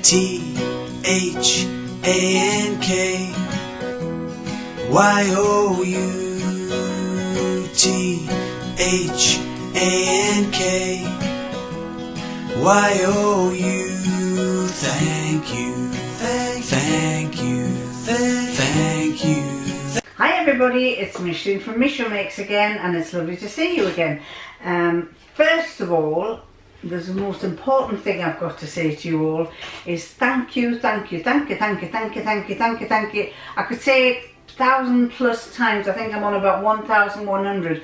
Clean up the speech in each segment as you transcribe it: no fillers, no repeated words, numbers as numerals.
Y-O-U. Thank you, thank you, thank you. Hi everybody, it's Micheline from Micheline Makes again, and it's lovely to see you again. First of all, there's the most important thing I've got to say to you all is thank you, thank you, thank you, thank you, thank you, thank you, thank you, thank you. I could say it 1,000 plus times. I think I'm on about 1,100.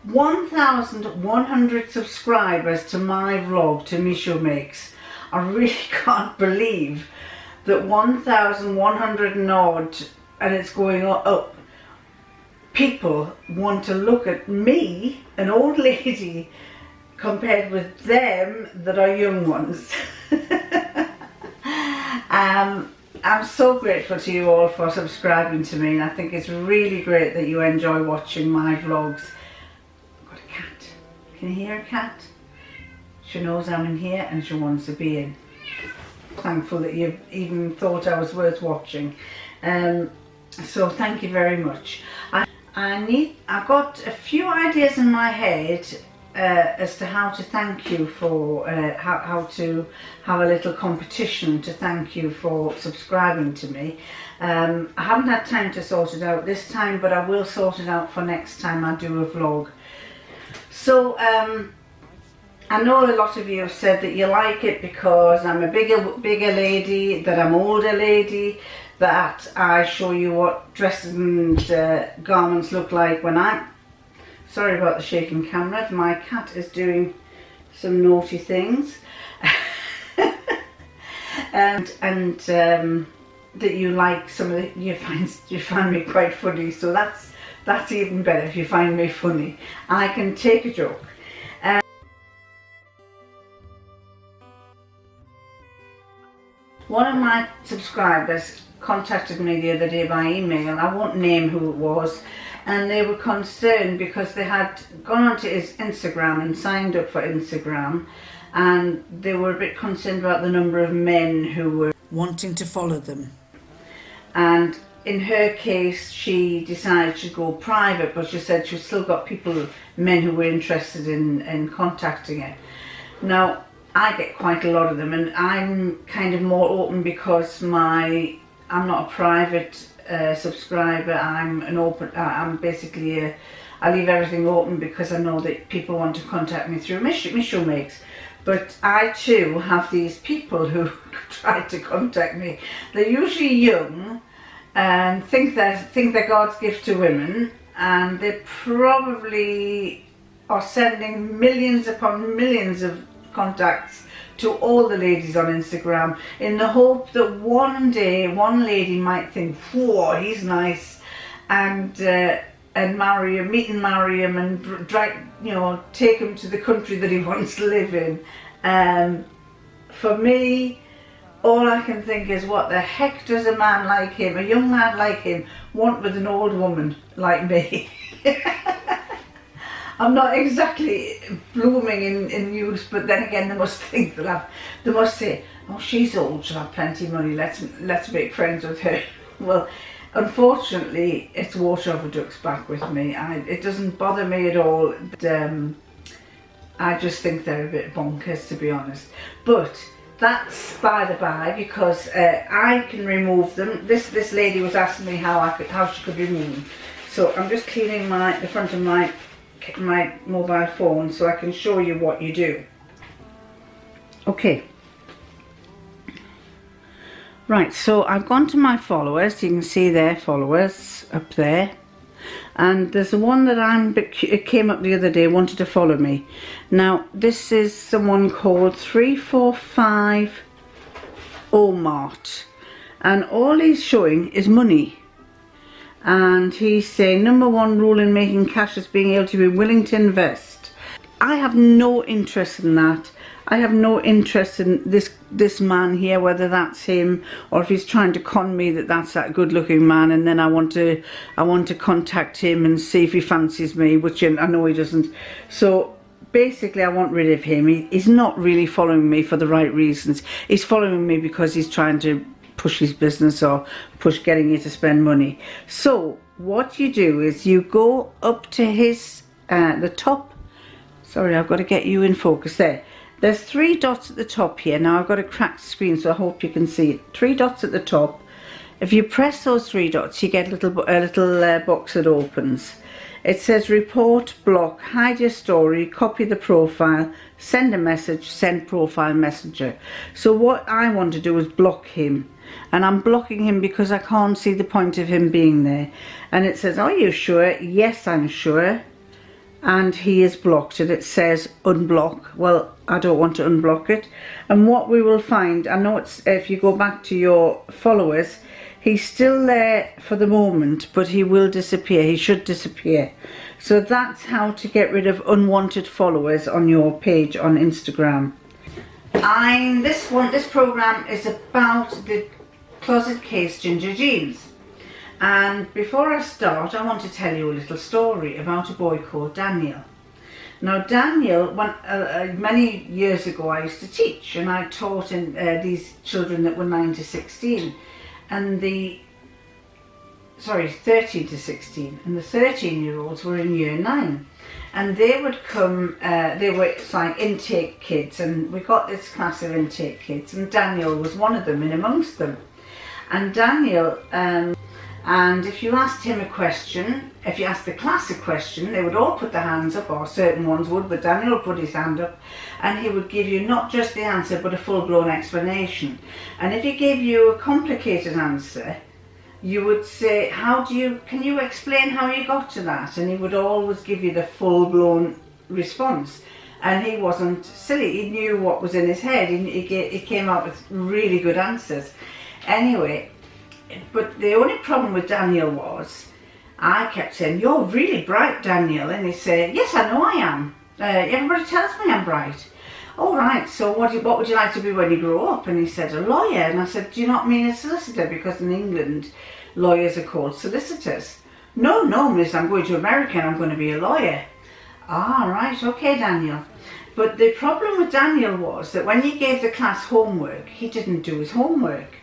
1,100 subscribers to my vlog, to Micheline Makes. I really can't believe that 1,100 and odd, and it's going up. People want to look at me, an old lady, compared with them that are young ones. I'm so grateful to you all for subscribing to me, and I think it's really great that you enjoy watching my vlogs. I've got a cat. Can you hear a cat? She knows I'm in here and she wants to be in. Thankful that you've even thought I was worth watching. So thank you very much. I've got a few ideas in my head as to how to thank you for, how to have a little competition to thank you for subscribing to me. I haven't had time to sort it out this time, but I will sort it out for next time I do a vlog. So I know a lot of you have said that you like it because I'm a bigger lady, that I'm older lady, that I show you what dresses and garments look like when I'm... Sorry about the shaking camera, my cat is doing some naughty things. and that you like some of the... You find me quite funny, so that's even better if you find me funny. I can take a joke. One of my subscribers contacted me the other day by email. I won't name who it was, and they were concerned because they had gone onto his Instagram and signed up for Instagram, and they were a bit concerned about the number of men who were wanting to follow them. And in her case, she decided to go private, but she said she's still got men who were interested in contacting her. Now, I get quite a lot of them, and I'm kind of more open because I'm not a private subscriber. I'm an open. I'm basically I leave everything open because I know that people want to contact me through Micheline Makes. But I too have these people who try to contact me. They're usually young and think they're God's gift to women, and they probably are sending millions upon millions of contacts to all the ladies on Instagram in the hope that one day one lady might think, whoa, he's nice, and marry him, meet and marry him, and take him to the country that he wants to live in. For me, all I can think is, what the heck does a man like him, a young lad like him, want with an old woman like me? I'm not exactly blooming in youth, but then again, they must think that they must say, oh, she's old, she'll have plenty of money, let's make friends with her. Well, unfortunately, it's water off a duck's back with me. It doesn't bother me at all. But, I just think they're a bit bonkers, to be honest. But that's by the by, because I can remove them. This lady was asking me how she could remove them. So I'm just cleaning the front of my mobile phone so I can show you what you do. Okay. Right, so I've gone to my followers. You can see their followers up there. And there's the one that it came up the other day, wanted to follow me. Now, this is someone called 345 Omart. And all he's showing is money. And he's saying, number one rule in making cash is being able to be willing to invest. I have no interest in that. I have no interest in this man here, whether that's him or if he's trying to con me that's that good looking man, and then I want to contact him and see if he fancies me, which I know he doesn't. So basically I want rid of him. He's not really following me for the right reasons. He's following me because he's trying to push his business or push getting you to spend money. So what you do is you go up to his the top. Sorry, I've got to get you in focus there. There's 3 dots at the top here. Now I've got a cracked screen, so I hope you can see it. 3 dots at the top. If you press those 3 dots, you get a little box that opens. It says report, block, hide your story, copy the profile, send a message, send profile messenger. So what I want to do is block him. And I'm blocking him because I can't see the point of him being there. And it says, are you sure? Yes, I'm sure. And he is blocked, and it says unblock. Well, I don't want to unblock it. And what we will find, I know it's, if you go back to your followers, he's still there for the moment, but he will disappear. He should disappear. So that's how to get rid of unwanted followers on your page on Instagram. This program is about the closet case ginger jeans. And before I start, I want to tell you a little story about a boy called Daniel. Now Daniel, many years ago I used to teach, and I taught in these children that were 9 to 16. And 13 to 16, and the 13-year-olds were in year 9, and they would come, it's like intake kids, and we got this class of intake kids, and Daniel was one of them in amongst them. And Daniel, and if you asked him a question, if you asked the class a question, they would all put their hands up, or certain ones would, but Daniel would put his hand up, and he would give you not just the answer, but a full-blown explanation. And if he gave you a complicated answer, you would say, can you explain how you got to that? And he would always give you the full-blown response. And he wasn't silly, he knew what was in his head, he came out with really good answers. Anyway, but the only problem with Daniel was, I kept saying, you're really bright, Daniel. And he said, yes, I know I am. Everybody tells me I'm bright. All right, so what would you like to be when you grow up? And he said, a lawyer. And I said, do you not mean a solicitor? Because in England, lawyers are called solicitors. No, miss, I'm going to America and I'm going to be a lawyer. Ah, right, okay, Daniel. But the problem with Daniel was that when he gave the class homework, he didn't do his homework.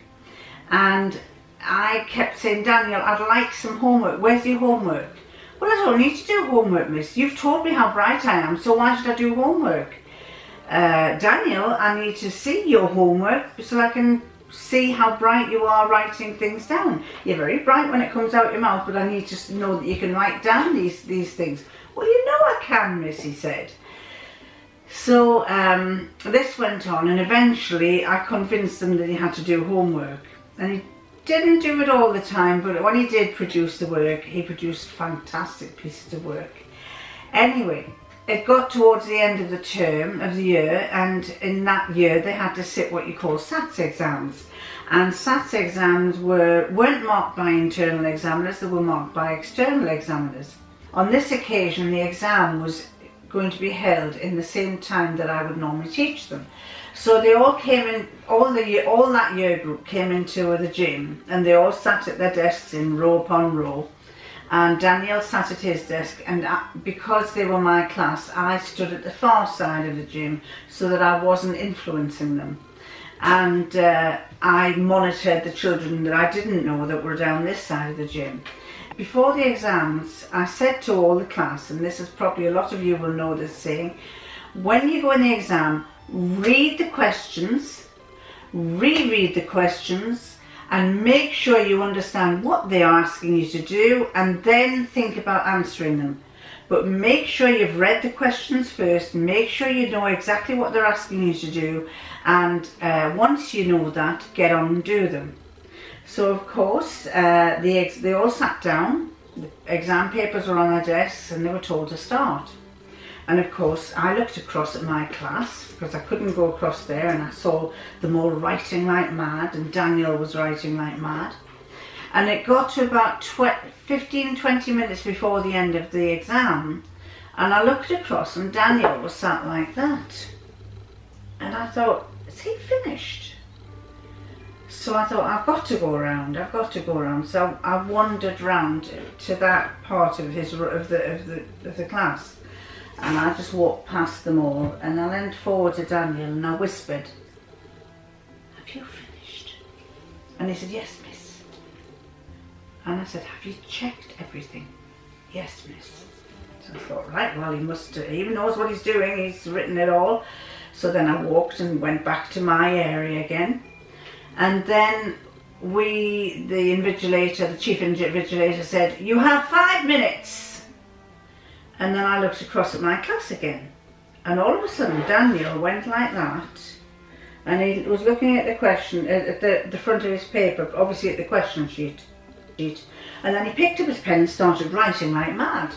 And I kept saying, Daniel, I'd like some homework. Where's your homework? Well, I don't need to do homework, miss. You've told me how bright I am, so why should I do homework? Daniel, I need to see your homework so I can see how bright you are writing things down. You're very bright when it comes out your mouth, but I need to know that you can write down these things. Well, you know I can, miss, he said. So this went on, and eventually I convinced him that he had to do homework. And he didn't do it all the time, but when he did produce the work, he produced fantastic pieces of work. Anyway, it got towards the end of the term of the year, and in that year they had to sit what you call SATs exams. And SATs exams weren't marked by internal examiners, they were marked by external examiners. On this occasion, the exam was going to be held in the same time that I would normally teach them. So they all came in, all that year group came into the gym, and they all sat at their desks in row upon row. And Daniel sat at his desk, and because they were my class, I stood at the far side of the gym so that I wasn't influencing them. And I monitored the children that I didn't know that were down this side of the gym. Before the exams, I said to all the class, and this is probably a lot of you will know this saying, when you go in the exam, read the questions, reread the questions, and make sure you understand what they are asking you to do, and then think about answering them. But make sure you've read the questions first, make sure you know exactly what they're asking you to do, and once you know that, get on and do them. So of course, they all sat down, the exam papers were on their desks, and they were told to start. And of course, I looked across at my class, because I couldn't go across there, and I saw them all writing like mad, and Daniel was writing like mad. And it got to about 15-20 minutes before the end of the exam, and I looked across, and Daniel was sat like that. And I thought, is he finished? So I thought, I've got to go around. So I wandered round to that part of the class. And I just walked past them all, and I leaned forward to Daniel and I whispered, "Have you finished?" And he said, "Yes, miss." And I said, "Have you checked everything?" "Yes, miss." So I thought, right, well, he knows what he's doing, he's written it all. So then I walked and went back to my area again. And then the invigilator, the chief invigilator said, "You have 5 minutes." And then I looked across at my class again. And all of a sudden Daniel went like that. And he was looking at the question, at the front of his paper, obviously at the question sheet. And then he picked up his pen and started writing like mad.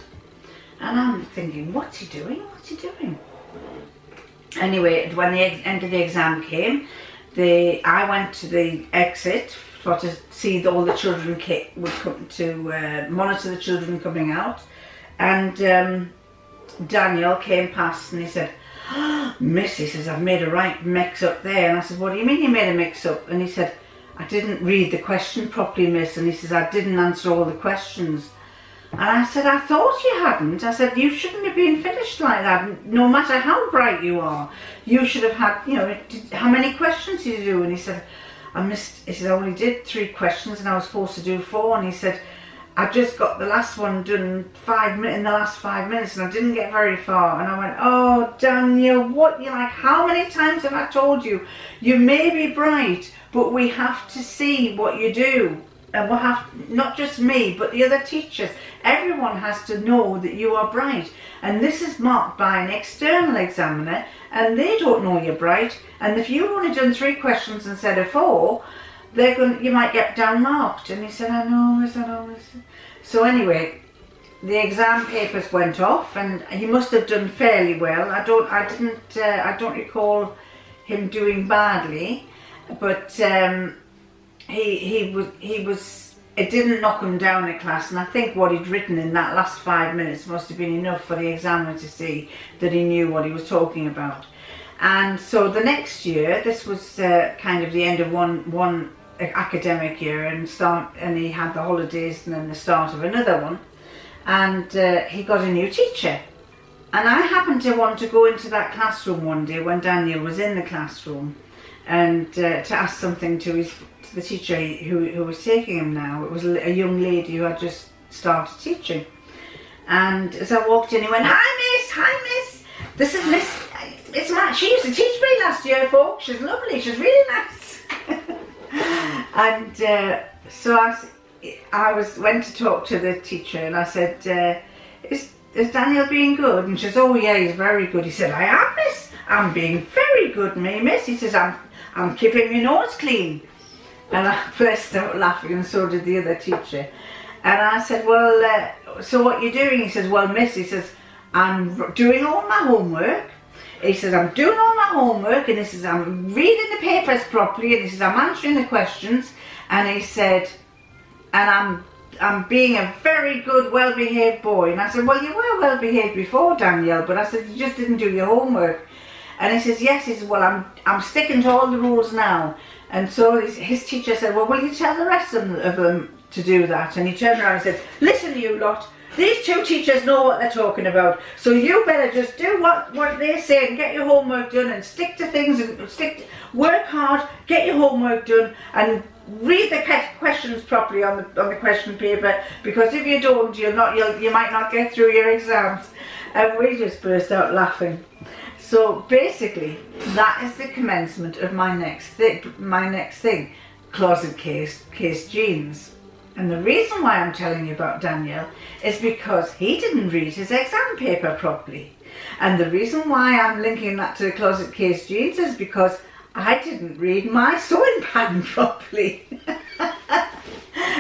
And I'm thinking, what's he doing? What's he doing? Anyway, when the end of the exam came, I went to the exit to see that all the children would come to monitor the children coming out. And Daniel came past and he said, "Miss," he says, "I've made a right mix up there." And I said, "What do you mean you made a mix up?" And he said, "I didn't read the question properly, miss." And he says, "I didn't answer all the questions." And I said, "I thought you hadn't." I said, "You shouldn't have been finished like that. No matter how bright you are, you should have had, how many questions did you do?" And he said, "I missed." He said, "I only did 3 questions and I was supposed to do 4. And he said, "I just got the last one done in the last 5 minutes and I didn't get very far." And I went, "Oh, Daniel, how many times have I told you? You may be bright, but we have to see what you do. And we'll have, not just me, but the other teachers. Everyone has to know that you are bright. And this is marked by an external examiner and they don't know you're bright. And if you've only done 3 questions instead of 4, you might get down marked." And he said, "I know, I know." So anyway, the exam papers went off and he must have done fairly well. I don't recall him doing badly, but it didn't knock him down in class. And I think what he'd written in that last 5 minutes must have been enough for the examiner to see that he knew what he was talking about. And so the next year, this was kind of the end of one academic year, and he had the holidays and then the start of another one, and he got a new teacher. And I happened to want to go into that classroom one day when Daniel was in the classroom and to ask something to the teacher who was taking him now. It was a young lady who had just started teaching. And as I walked in, he went, "Hi miss, this is Miss Matt. She used to teach me last year, folks. She's lovely, she's really nice." And so I went to talk to the teacher and I said, is Daniel being good? And she says, "Oh yeah, he's very good." He said, "I am, miss. I'm being very good, miss." He says, I'm keeping your nose clean." And I burst out laughing, and so did the other teacher. And I said, "Well, so what you doing?" He says, "Well, miss," he says, "I'm doing all my homework." He says, "I'm doing all my homework," and he says, "I'm reading the papers properly," and he says, "I'm answering the questions," and he said, "and I'm being a very good, well-behaved boy." And I said, "Well, you were well-behaved before, Daniel," but I said, "You just didn't do your homework." And he says, "Yes." He says, "Well, I'm sticking to all the rules now." And so his teacher said, "Well, will you tell the rest of them to do that?" And he turned around and said, "Listen, you lot. These 2 teachers know what they're talking about, so you better just do what they say and get your homework done and stick to things and work hard, get your homework done and read the questions properly on the question paper, because if you don't, you might not get through your exams." And we just burst out laughing. So basically, that is the commencement of my next thing, closet case jeans. And the reason why I'm telling you about Daniel is because he didn't read his exam paper properly. And the reason why I'm linking that to the closet case jeans is because I didn't read my sewing pattern properly.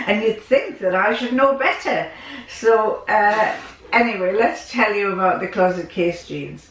And you'd think that I should know better. So anyway, let's tell you about the closet case jeans.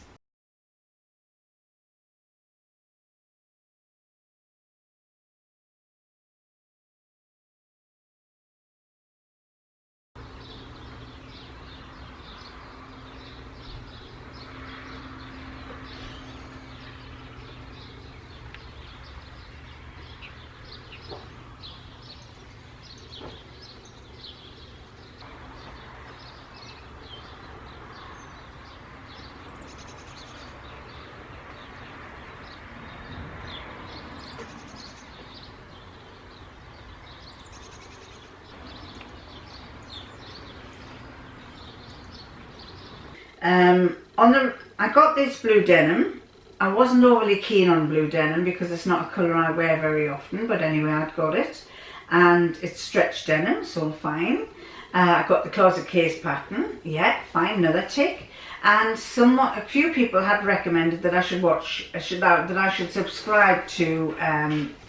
I got this blue denim. I wasn't overly keen on blue denim because it's not a colour I wear very often, but anyway, I'd got it. And it's stretch denim, so fine. I got the closet case pattern, yeah, fine, another tick. And a few people had recommended that I should subscribe to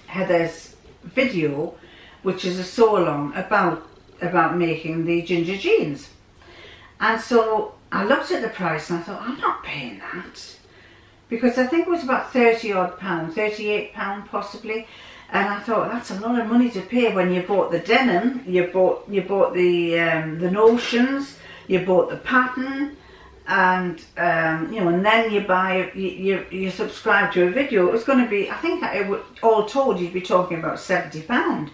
Heather's video, which is a sew along about making the ginger jeans. And so I looked at the price and I thought, I'm not paying that, because I think it was about £30 odd, £38 possibly. And I thought, that's a lot of money to pay when you bought the denim, you bought the notions, you bought the pattern, and and then you subscribe to a video. It was going to be, I think all told you'd be talking about £70.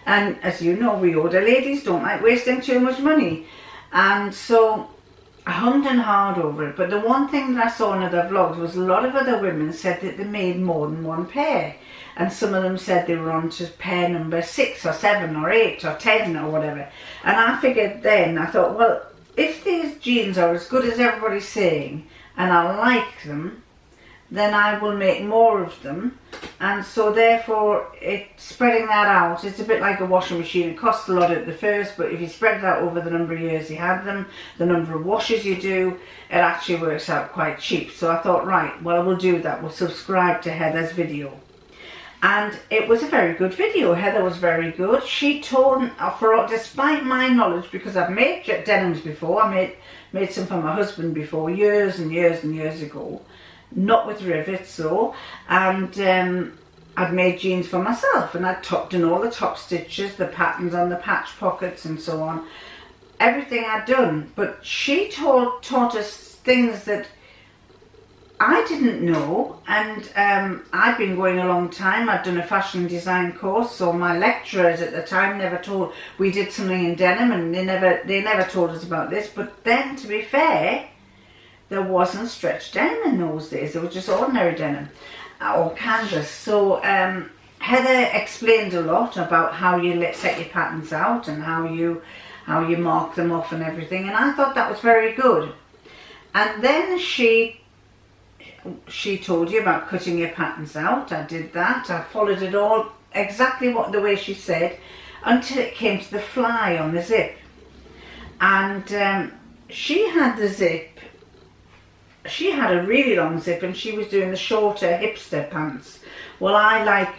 And as you know, we older ladies don't like wasting too much money. And so I hummed and hawed over it. But the one thing that I saw in other vlogs was a lot of other women said that they made more than one pair. And some of them said they were on to pair number 6 or 7 or 8 or 10 or whatever. And I figured then, I thought, well, if these jeans are as good as everybody's saying and I like them, then I will make more of them. And so therefore, spreading that out, it's a bit like a washing machine. It costs a lot at the first, but if you spread it out over the number of years you had them, the number of washes you do, it actually works out quite cheap. So I thought, right, well, we'll do that. We'll subscribe to Heather's video. And it was a very good video. Heather was very good. She told, despite my knowledge, because I've made denims before, I made some for my husband before, years and years and years ago, not with rivets though, and I'd made jeans for myself, and I'd done all the top stitches, the patterns on the patch pockets and so on, everything I'd done. But she taught us things that I didn't know, and I've been going a long time. I've done a fashion design course, so my lecturers at the time never told. We did something in denim, and they never told us about this. But then, to be fair, there wasn't stretch denim in those days. There was just ordinary denim or canvas. So Heather explained a lot about how you set your patterns out and how you mark them off and everything, and I thought that was very good. And then she told you about cutting your patterns out. I did that. I followed it all exactly the way she said, until it came to the fly on the zip. And she had the zip. She had a really long zip, and she was doing the shorter hipster pants. Well, I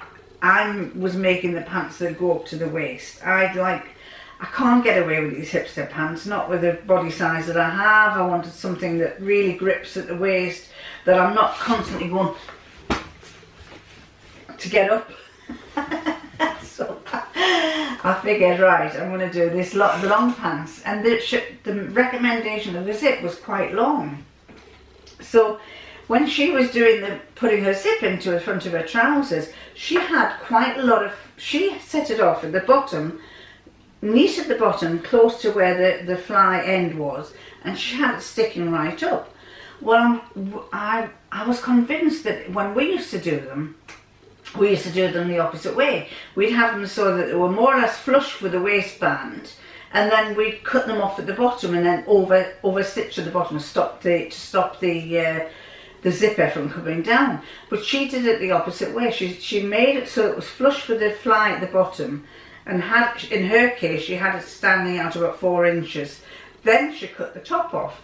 was making the pants that go up to the waist. I can't get away with these hipster pants, not with the body size that I have. I wanted something that really grips at the waist, that I'm not constantly going to get up. So I figured, right, I'm going to do the long pants. And the recommendation of the zip was quite long. So when she was putting her zip into the front of her trousers, she had quite a lot of, she set it off at the bottom, neat at the bottom, close to where the fly end was, and she had it sticking right up. Well, I was convinced that when we used to do them the opposite way. We'd have them so that they were more or less flush with the waistband, and then we'd cut them off at the bottom and then over stitch at the bottom to stop the zipper from coming down. But she did it the opposite way. She made it so it was flush with the fly at the bottom, and in her case she had it standing out about 4 inches. Then she cut the top off.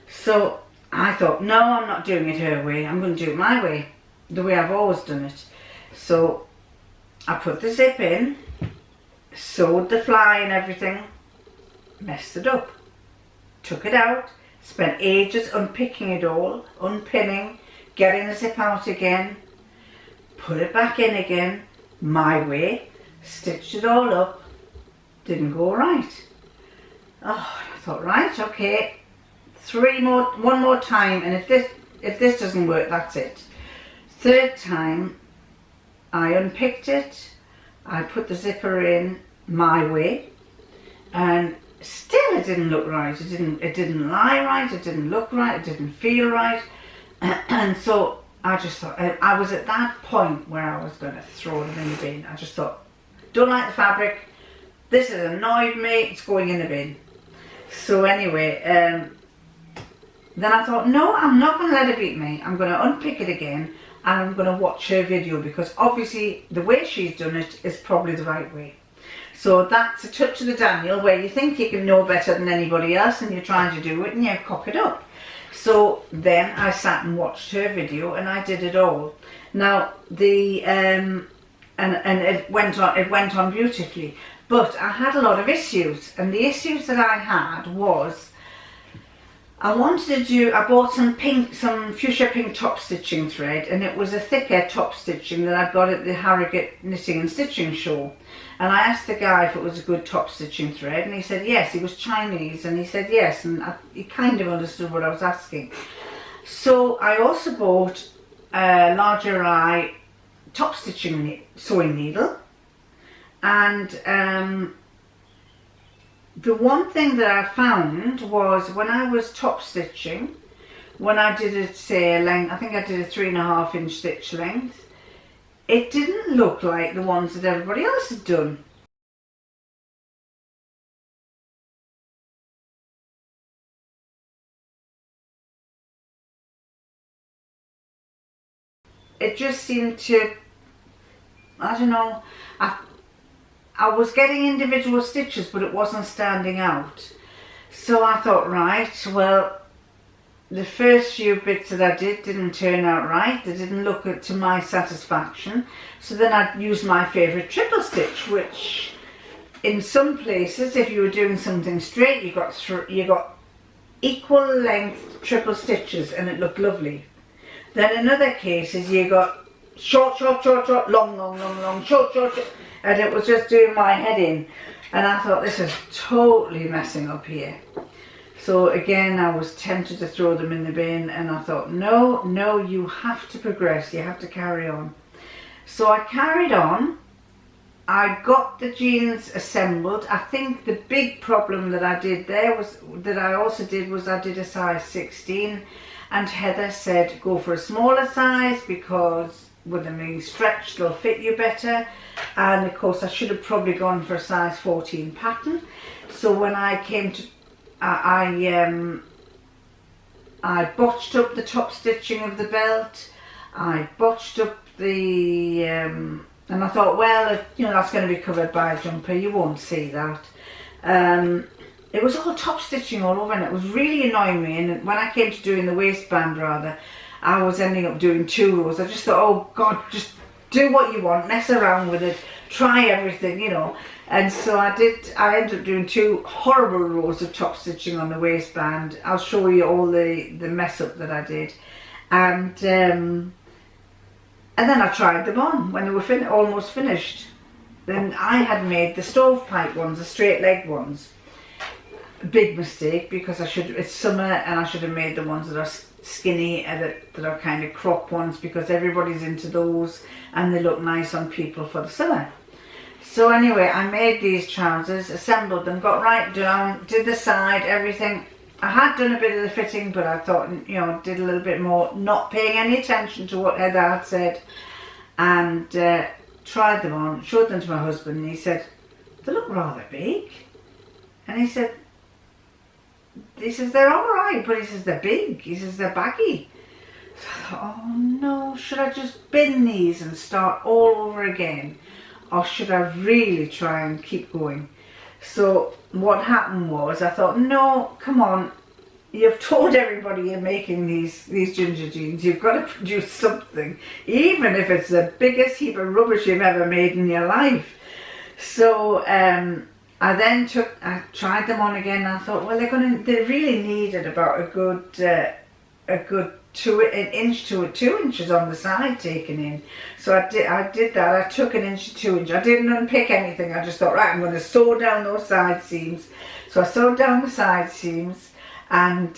So I thought, no, I'm not doing it her way. I'm going to do it my way, the way I've always done it. So I put the zip in, sewed the fly and everything, messed it up, took it out, spent ages unpicking it all, unpinning, getting the zip out again, put it back in again, my way, stitched it all up, didn't go right. Oh, I thought, right, okay, one more time, and if this doesn't work, that's it. Third time, I unpicked it, I put the zipper in my way, and still it didn't look right. It didn't lie right, it didn't look right, it didn't feel right. And so I just thought, I was at that point where I was going to throw them in the bin. I just thought, don't like the fabric, this has annoyed me, it's going in the bin. So anyway, then I thought, no, I'm not going to let her beat me. I'm going to unpick it again and I'm going to watch her video, because obviously the way she's done it is probably the right way. So that's a touch of the Daniel, where you think you can know better than anybody else and you're trying to do it and you cock it up. So then I sat and watched her video and I did it all. Now the and it went on beautifully, but I had a lot of issues, and the issues that I had was, I bought some fuchsia pink top stitching thread, and it was a thicker top stitching that I got at the Harrogate Knitting and Stitching Show. And I asked the guy if it was a good top stitching thread, and he said yes. He was Chinese, and he said yes, and he kind of understood what I was asking. So I also bought a larger eye top stitching sewing needle, and the one thing that I found was, when I was top stitching, when I did it, say a length, I think I did a 3.5 inch stitch length, it didn't look like the ones that everybody else had done. It just seemed to, I don't know, I was getting individual stitches, but it wasn't standing out. So I thought, right, well, the first few bits that I did didn't turn out right. They didn't look to my satisfaction. So then I used my favourite triple stitch, which in some places, if you were doing something straight, you got equal length triple stitches and it looked lovely. Then in other cases, you got short, short, short, short, long, long, long, long, short, short, short, and it was just doing my head in. And I thought, this is totally messing up here. So again, I was tempted to throw them in the bin, and I thought, no, you have to progress, you have to carry on. So I carried on. I got the jeans assembled. I think the big problem that I did there was, I did a size 16, and Heather said go for a smaller size because with them being stretched they'll fit you better. And of course I should have probably gone for a size 14 pattern. So when I came to, I botched up the top stitching of the belt. I botched up the, and I thought, well, that's going to be covered by a jumper, you won't see that. It was all top stitching all over, and it was really annoying me. And when I came to doing the waistband, rather, I was ending up doing 2 rows. I just thought, oh God, just do what you want, mess around with it, try everything, And so I ended up doing 2 horrible rows of top stitching on the waistband. I'll show you all the mess up that I did. And then I tried them on when they were almost finished. Then I had made the stovepipe ones, the straight leg ones. Big mistake, because it's summer and I should have made the ones that are skinny and that are kind of crop ones, because everybody's into those and they look nice on people for the summer. So anyway, I made these trousers, assembled them, got right down, did the side, everything. I had done a bit of the fitting, but I thought, did a little bit more, not paying any attention to what Heather had said, and tried them on, showed them to my husband, and he said, they look rather big. And he says, they're alright, but he says, they're big. He says, they're baggy. So I thought, oh no, should I just bin these and start all over again? Or should I really try and keep going? So what happened was, I thought, no, come on. You've told everybody you're making these ginger jeans. You've got to produce something, even if it's the biggest heap of rubbish you've ever made in your life. So I tried them on again, and I thought, well, they really needed about a good 1 inch to 2 inches on the side taken in. So I did that. I took 1 inch to 2 inch. I didn't unpick anything. I just thought, right, I'm going to sew down those side seams. So I sewed down the side seams and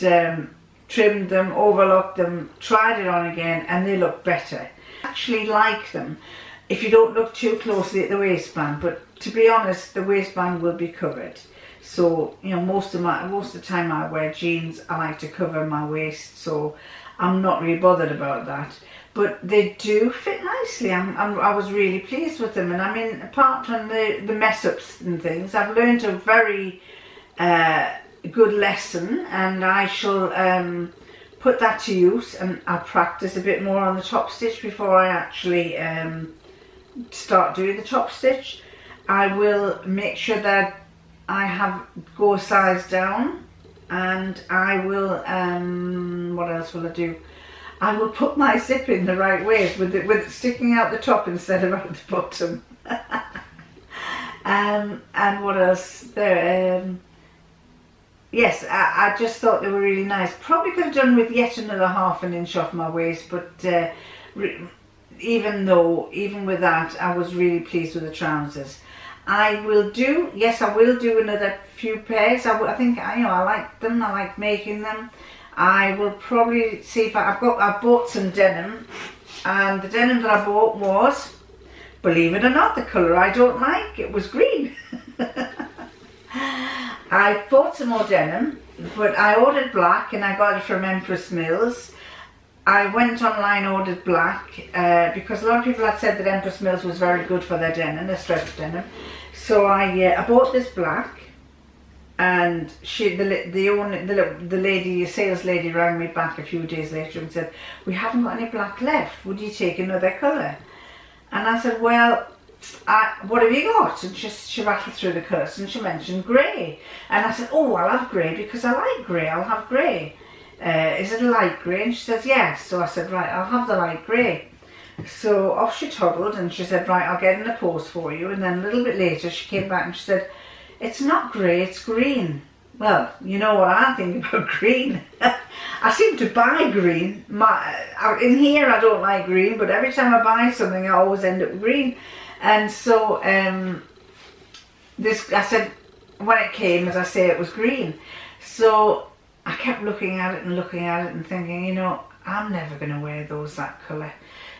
trimmed them, overlocked them, tried it on again, and they look better. I actually like them if you don't look too closely at the waistband, but to be honest, the waistband will be covered. So most of the time I wear jeans, I like to cover my waist, so I'm not really bothered about that. But they do fit nicely. I was really pleased with them, and I mean, apart from the mess ups and things, I've learned a very good lesson, and I shall put that to use, and I'll practice a bit more on the top stitch before I actually start doing the top stitch. I will make sure that I go a size down, and I will what else will I do? I will put my zip in the right way with it sticking out the top instead of out the bottom. And what else there? Yes, I just thought they were really nice. Probably could have done with yet another ½ an inch off my waist, but even with that, I was really pleased with the trousers. I will do another few pairs. I think, I like them. I like making them. I will probably see if I bought some denim, and the denim that I bought was, believe it or not, the colour I don't like. It was green. I bought some more denim, but I ordered black, and I got it from Empress Mills. I went online, ordered black, because a lot of people had said that Empress Mills was very good for their denim, their stretch denim. So I bought this black, and the sales lady rang me back a few days later and said, "We haven't got any black left. Would you take another colour?" And I said, "Well, what have you got?" And she rattled through the colours, and she mentioned grey. And I said, "Oh, I'll have grey because I like grey. I'll have grey. Is it a light grey?" And she says, "Yes." So I said, "Right, I'll have the light grey." So off she toddled, and she said, "Right, I'll get in the post for you." And then a little bit later she came back and she said, "It's not grey, it's green." Well, you know what I think about green. I seem to buy green. In here I don't like green, but every time I buy something I always end up with green. And so I said, when it came, as I say, it was green. So I kept looking at it and thinking, I'm never going to wear those that colour.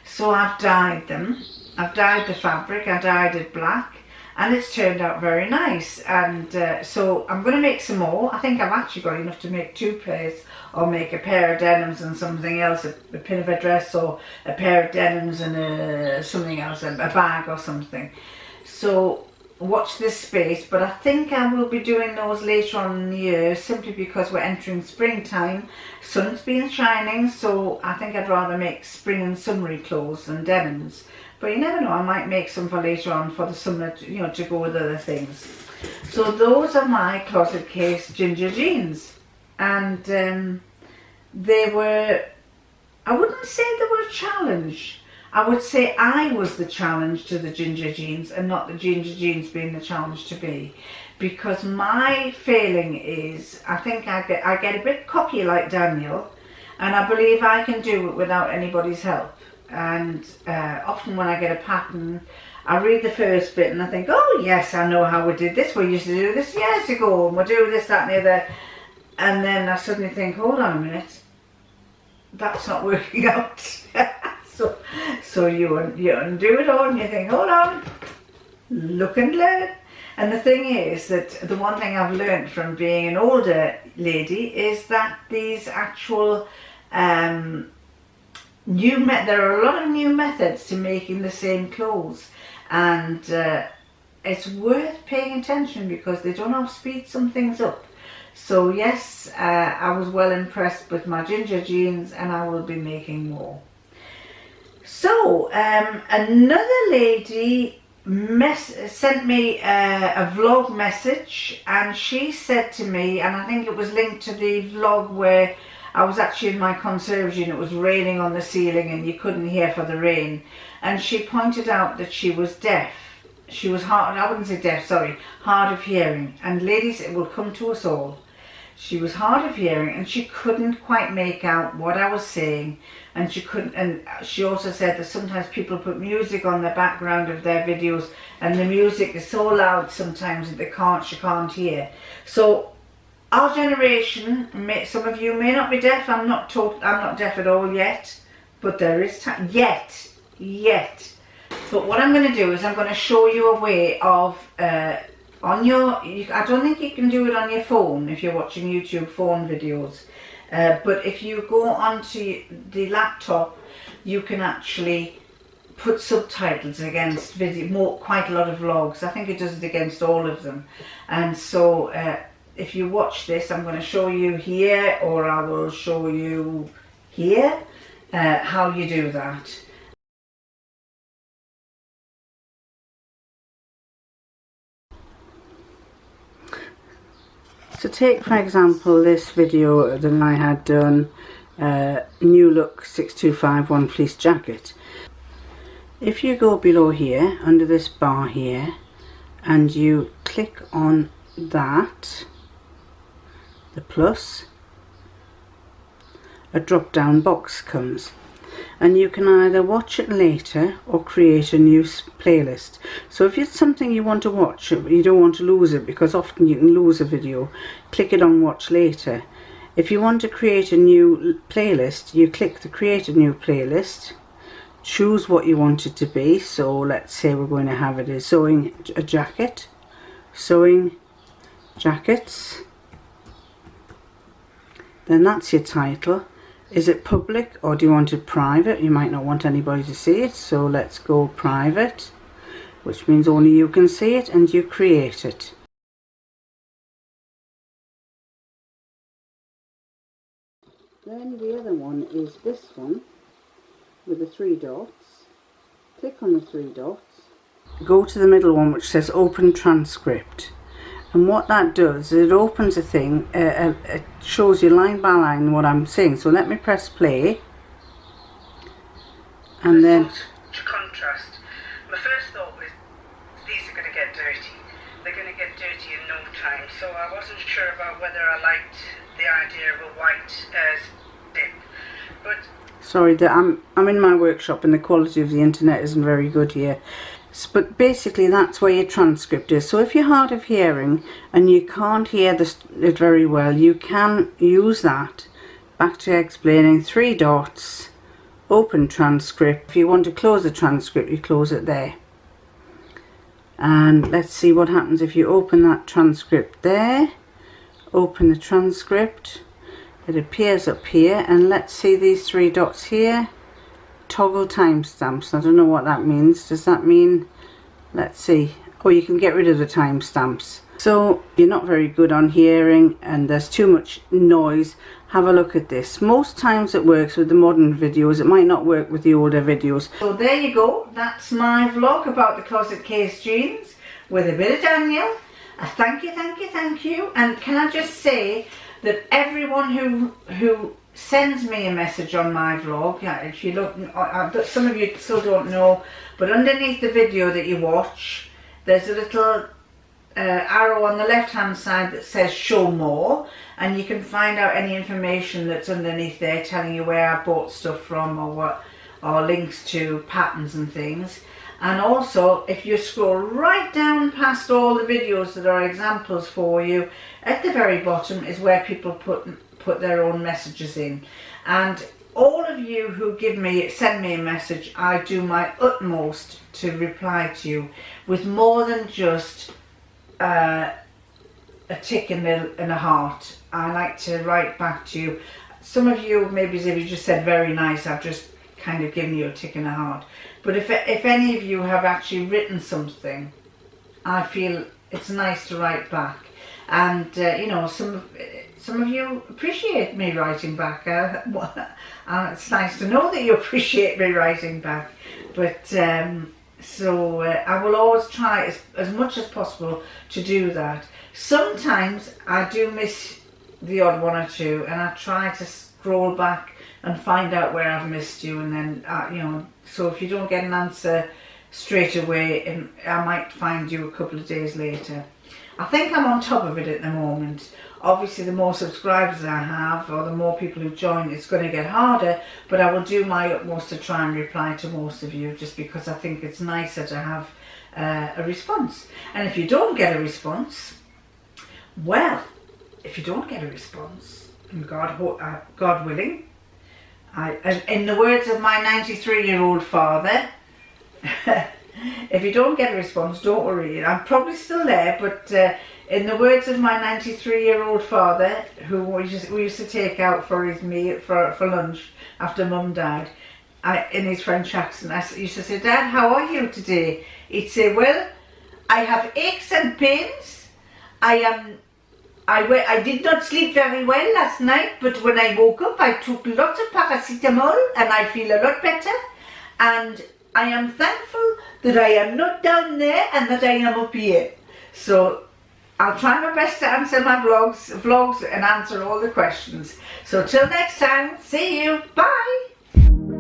So I've dyed them. I've dyed the fabric. I dyed it black, and it's turned out very nice. And so I'm going to make some more. I think I've actually got enough to make 2 pairs, or make a pair of denims and something else, a pin of a dress, or a pair of denims and something else, a bag or something. So watch this space, but I think I will be doing those later on in the year, simply because we're entering springtime. Sun's been shining, so I think I'd rather make spring and summery clothes than denims. But you never know, I might make some for later on for the summer, to go with other things. So those are my closet case ginger jeans, and they were, I wouldn't say they were a challenge. I would say I was the challenge to the ginger jeans, and not the ginger jeans being the challenge to me. Because my feeling is, I think I get a bit cocky like Daniel, and I believe I can do it without anybody's help. And often when I get a pattern, I read the first bit and I think, oh yes, I know how we did this. We used to do this years ago, and we'll do this, that and the other. And then I suddenly think, hold on a minute, that's not working out. So you undo it all and you think, hold on, look and learn. And the thing is that the one thing I've learned from being an older lady is that these actual there are a lot of new methods to making the same clothes, and it's worth paying attention because they don't have speed some things up. So yes, I was well impressed with my ginger jeans, and I will be making more. So another lady sent me a vlog message, and she said to me, and I think it was linked to the vlog where I was actually in my conservatory and it was raining on the ceiling and you couldn't hear for the rain, and she pointed out that she was deaf. She was hard of hearing. And ladies, it will come to us all. She was hard of hearing and she couldn't quite make out what I was saying, and she also said that sometimes people put music on the background of their videos and the music is so loud sometimes that she can't hear. So our generation, some of you may not be deaf. I'm not deaf at all yet, but there is time yet. But what I'm going to do is I'm going to show you a way of I don't think you can do it on your phone if you're watching YouTube phone videos, but if you go onto the laptop, you can actually put subtitles against video, quite a lot of vlogs. I think it does it against all of them, and so if you watch this, I'm going to show you here, or I will show you here how you do that. So take for example this video that I had done, new look 6251 fleece jacket. If you go below here under this bar here and you click on that, the plus, a drop down box comes and you can either watch it later or create a new playlist. So if it's something you want to watch, you don't want to lose it, because often you can lose a video, click it on watch later. If you want to create a new playlist, you click the create a new playlist, choose what you want it to be. So let's say we're going to have it as sewing a jacket, sewing jackets, then that's your title. Is it public or do you want it private? You might not want anybody to see it, so let's go private, which means only you can see it, and you create it. Then the other one is this one with the 3 dots. Click on the 3 dots, go to the middle one which says open transcript. And what that does is it opens a thing, it shows you line by line what I'm saying. So let me press play. And then... To contrast, my first thought was these are going to get dirty. They're going to get dirty in no time. So I wasn't sure about whether I liked the idea of a white dip. But... Sorry, I'm in my workshop and the quality of the internet isn't very good here. But basically that's where your transcript is. So if you're hard of hearing and you can't hear it very well, you can use that. Back to explaining, 3 dots, open transcript. If you want to close the transcript, you close it there. And let's see what happens if you open that transcript there. Open the transcript. It appears up here, and let's see these 3 dots here. Toggle timestamps. I don't know what that means. Does that mean, let's see, oh, you can get rid of the timestamps. So you're not very good on hearing and there's too much noise, have a look at this. Most times it works with the modern videos, it might not work with the older videos. So there you go, that's my vlog about the closet case jeans with a bit of Daniel. Thank you, and can I just say that everyone who sends me a message on my vlog, if you look, some of you still don't know, but underneath the video that you watch there's a little arrow on the left hand side that says show more, and you can find out any information that's underneath there telling you where I bought stuff from, or links to patterns and things. And also if you scroll right down past all the videos that are examples for you, at the very bottom is where people put their own messages in. And all of you who send me a message, I do my utmost to reply to you with more than just a tick and a heart. I like to write back to you. Some of you, maybe if you just said very nice, I've just kind of given you a tick and a heart. But if any of you have actually written something, I feel it's nice to write back. And you know, some of you appreciate me writing back. It's nice to know that you appreciate me writing back. But so I will always try as much as possible to do that. Sometimes I do miss the odd one or two, and I try to scroll back and find out where I've missed you, and then you know, so if you don't get an answer straight away, I might find you a couple of days later. I think I'm on top of it at the moment. Obviously the more subscribers I have, or the more people who join, it's going to get harder, but I will do my utmost to try and reply to most of you, just because I think it's nicer to have a response. And if you don't get a response, well, if you don't get a response, and God willing, in the words of my 93-year-old father, if you don't get a response, don't worry. I'm probably still there, but in the words of my 93-year-old father, who we used to take out for his meal for lunch after Mum died, in his French accent, I used to say, "Dad, how are you today?" He'd say, "Well, I have aches and pains. I am I did not sleep very well last night, but when I woke up I took lots of paracetamol and I feel a lot better, and I am thankful that I am not down there and that I am up here. So I'll try my best to answer my vlogs and answer all the questions. So till next time, see you, bye!